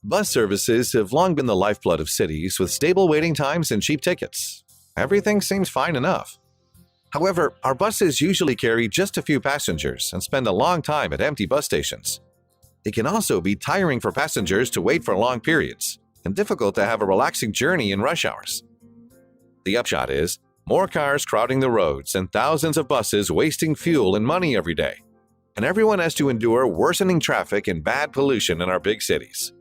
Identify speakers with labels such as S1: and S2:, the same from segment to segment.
S1: Bus services have long been the lifeblood of cities with stable waiting times and cheap tickets. Everything seems fine enough. However, our buses usually carry just a few passengers and spend a long time at empty bus stations. It can also be tiring for passengers to wait for long periods and difficult to have a relaxing journey in rush hours. The upshot is more cars crowding the roads and thousands of buses wasting fuel and money every day. And everyone has to endure worsening traffic and bad pollution in our big cities.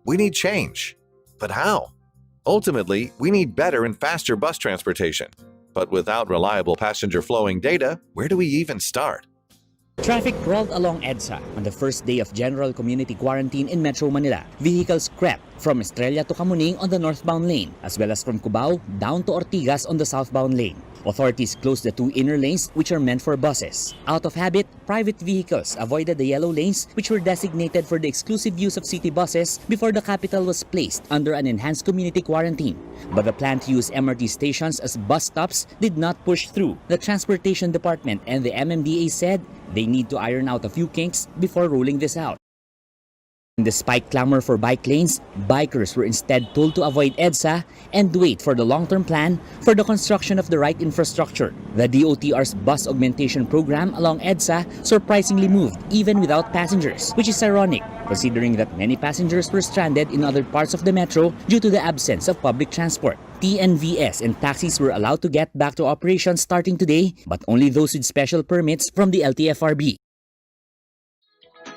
S1: We need change. But how? Ultimately, we need better and faster bus transportation. But without reliable passenger-flowing data, where do we even start?
S2: Traffic crawled along EDSA on the first day of general community quarantine in Metro Manila. Vehicles crept from Estrella to Camuning on the northbound lane, as well as from Cubao down to Ortigas on the southbound lane. Authorities closed the two inner lanes which are meant for buses. Out of habit, private vehicles avoided the yellow lanes which were designated for the exclusive use of city buses before the capital was placed under an enhanced community quarantine. But the plan to use MRT stations as bus stops did not push through. The Transportation Department and the MMDA said they need to iron out a few kinks before rolling this out. Despite clamor for bike lanes, bikers were instead told to avoid EDSA and wait for the long-term plan for the construction of the right infrastructure. The DOTR's bus augmentation program along EDSA surprisingly moved even without passengers, which is ironic considering that many passengers were stranded in other parts of the metro due to the absence of public transport. TNVS and taxis were allowed to get back to operations starting today, but only those with special permits from the LTFRB.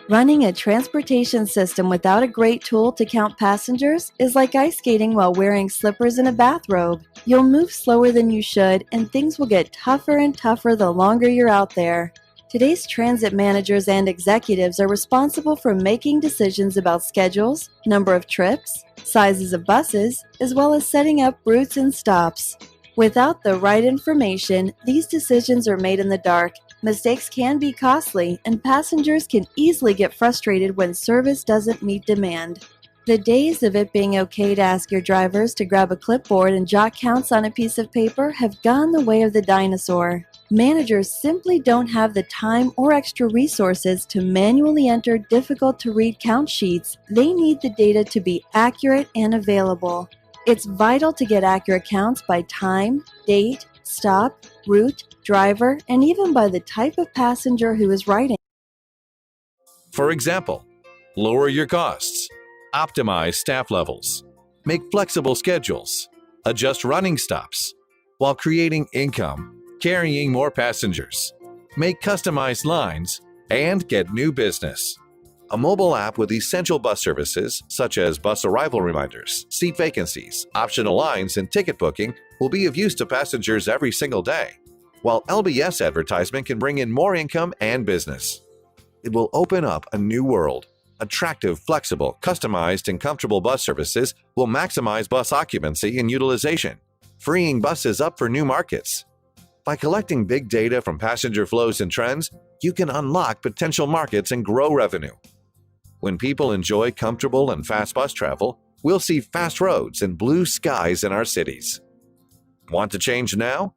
S3: Running a transportation system without a great tool to count passengers is like ice skating while wearing slippers and a bathrobe. You'll move slower than you should, and things will get tougher and tougher the longer you're out there. Today's transit managers and executives are responsible for making decisions about schedules, number of trips, sizes of buses, as well as setting up routes and stops. Without the right information, these decisions are made in the dark. Mistakes can be costly, and passengers can easily get frustrated when service doesn't meet demand. The days of it being okay to ask your drivers to grab a clipboard and jot counts on a piece of paper have gone the way of the dinosaur. Managers simply don't have the time or extra resources to manually enter difficult-to-read count sheets. They need the data to be accurate and available. It's vital to get accurate counts by time, date, stop, route, driver, and even by the type of passenger who is riding.
S1: For example, lower your costs, optimize staff levels, make flexible schedules, adjust running stops, while creating income, carrying more passengers, make customized lines, and get new business. A mobile app with essential bus services such as bus arrival reminders, seat vacancies, optional lines, and ticket booking will be of use to passengers every single day, while LBS advertisement can bring in more income and business. It will open up a new world. Attractive, flexible, customized, and comfortable bus services will maximize bus occupancy and utilization, freeing buses up for new markets. By collecting big data from passenger flows and trends, you can unlock potential markets and grow revenue. When people enjoy comfortable and fast bus travel, we'll see fast roads and blue skies in our cities. Want to change now?